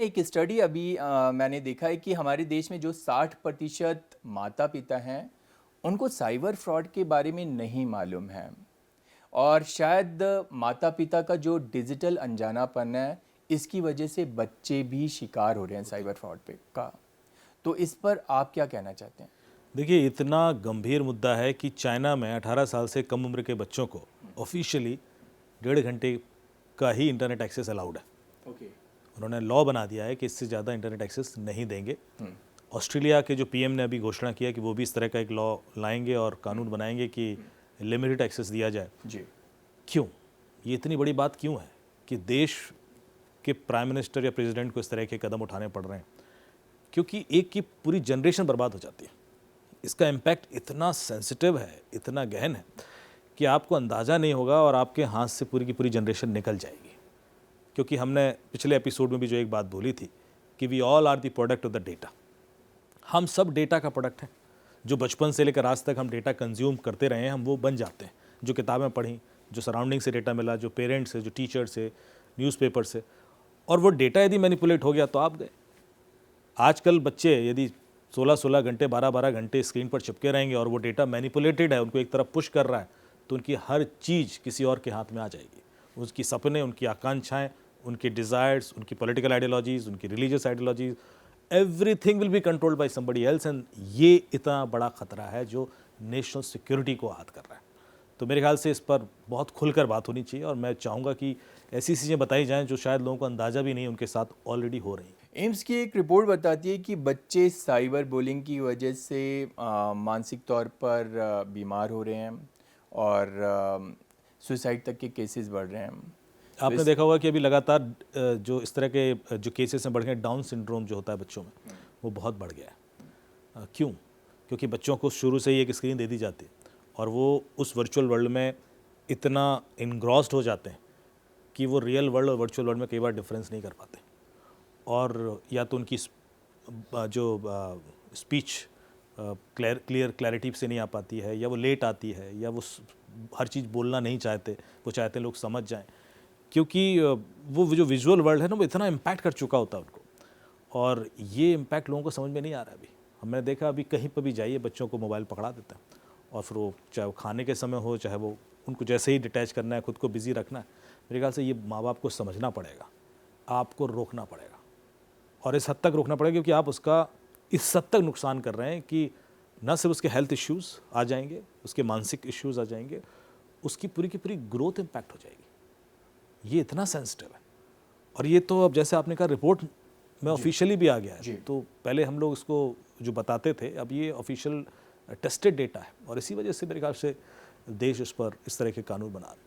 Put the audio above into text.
एक स्टडी अभी मैंने देखा है कि हमारे देश में जो 60% माता पिता हैं उनको साइबर फ्रॉड के बारे में नहीं मालूम है। और शायद माता पिता का जो डिजिटल अनजानापन है इसकी वजह से बच्चे भी शिकार हो रहे हैं साइबर फ्रॉड पे का। तो इस पर आप क्या कहना चाहते हैं? देखिए, इतना गंभीर मुद्दा है कि चाइना में 18 साल से कम उम्र के बच्चों को ऑफिशियली 1.5 घंटे का ही इंटरनेट एक्सेस अलाउड है। ओके। उन्होंने लॉ बना दिया है कि इससे ज़्यादा इंटरनेट एक्सेस नहीं देंगे। ऑस्ट्रेलिया के जो पीएम ने अभी घोषणा किया कि वो भी इस तरह का एक लॉ लाएंगे और कानून बनाएंगे कि लिमिटेड एक्सेस दिया जाए। जी। क्यों? ये इतनी बड़ी बात क्यों है कि देश के प्राइम मिनिस्टर या प्रेसिडेंट को इस तरह के कदम उठाने पड़ रहे हैं? क्योंकि एक की पूरी जनरेशन बर्बाद हो जाती है। इसका इम्पैक्ट इतना सेंसिटिव है, इतना गहन है कि आपको अंदाज़ा नहीं होगा और आपके हाथ से पूरी की पूरी जनरेशन निकल जाएगी। क्योंकि हमने पिछले एपिसोड में भी जो एक बात बोली थी कि we all are the product of the data. हम सब डेटा का प्रोडक्ट हैं। जो बचपन से लेकर आज तक हम डेटा कंज्यूम करते रहे हैं, हम वो बन जाते हैं। जो किताबें पढ़ी, जो सराउंडिंग से डेटा मिला, जो पेरेंट्स से, जो टीचर से, न्यूज़पेपर से, और वो डेटा यदि मैनिपुलेट हो गया तो आप गए। आजकल बच्चे यदि 16-16 घंटे, 12-12 घंटे स्क्रीन पर चिपके रहेंगे और वो डेटा मैनिपुलेटेड है, उनको एक तरफ पुश कर रहा है, तो उनकी हर चीज़ किसी और के हाथ में आ जाएगी। उसकी सपने, उनकी आकांक्षाएं, उनके डिज़ायर्स, उनकी पॉलिटिकल आइडियोलॉजीज़, उनकी religious ideologies, everything will be controlled by somebody else. And ये इतना बड़ा खतरा है जो नेशनल सिक्योरिटी को आहत कर रहा है। तो मेरे ख्याल से इस पर बहुत खुलकर बात होनी चाहिए और मैं चाहूँगा कि ऐसी चीज़ें बताई जाएँ जो शायद लोगों को अंदाज़ा भी नहीं उनके साथ ऑलरेडी हो रही हैं। एम्स की एक रिपोर्ट बताती है कि बच्चे साइबर बुलिंग की वजह से मानसिक तौर पर बीमार हो रहे हैं और सुसाइड तक के केसेस बढ़ रहे हैं। तो आपने इस देखा होगा कि अभी लगातार जो इस तरह के जो केसेस हैं बढ़ गए। डाउन सिंड्रोम जो होता है बच्चों में, वो बहुत बढ़ गया है। क्यों? क्योंकि बच्चों को शुरू से ही एक स्क्रीन दे दी जाती है और वो उस वर्चुअल वर्ल्ड में इतना इनग्रॉस्ड हो जाते हैं कि वो रियल वर्ल्ड और वर्चुअल वर्ल्ड में कई बार डिफरेंस नहीं कर पाते। और या तो उनकी जो स्पीच क्लैरिटी से नहीं आ पाती है, या वो लेट आती है, या वो हर चीज़ बोलना नहीं चाहते, वो चाहते हैं लोग समझ जाएं। क्योंकि वो जो विजुअल वर्ल्ड है ना, वो इतना इम्पैक्ट कर चुका होता है उनको, और ये इम्पैक्ट लोगों को समझ में नहीं आ रहा है अभी। हमने देखा अभी कहीं पर भी जाइए, बच्चों को मोबाइल पकड़ा देते हैं और फिर वो चाहे वो खाने के समय हो, चाहे वो उनको जैसे ही डिटैच करना है, खुद को बिज़ी रखना है। मेरे ख्याल से ये माँ बाप को समझना पड़ेगा, आपको रोकना पड़ेगा, और इस हद तक रोकना पड़ेगा क्योंकि आप उसका इस हद तक नुकसान कर रहे हैं कि न सिर्फ उसके हेल्थ इश्यूज़ आ जाएंगे, उसके मानसिक इश्यूज़ आ जाएंगे, उसकी पूरी की पूरी ग्रोथ इम्पैक्ट हो जाएगी। ये इतना सेंसिटिव है। और ये तो अब जैसे आपने कहा रिपोर्ट में ऑफिशियली भी आ गया है। तो पहले हम लोग इसको जो बताते थे, अब ये ऑफिशियल टेस्टेड डेटा है, और इसी वजह से मेरे ख्याल से देश इस पर इस तरह के कानून बना रहे हैं।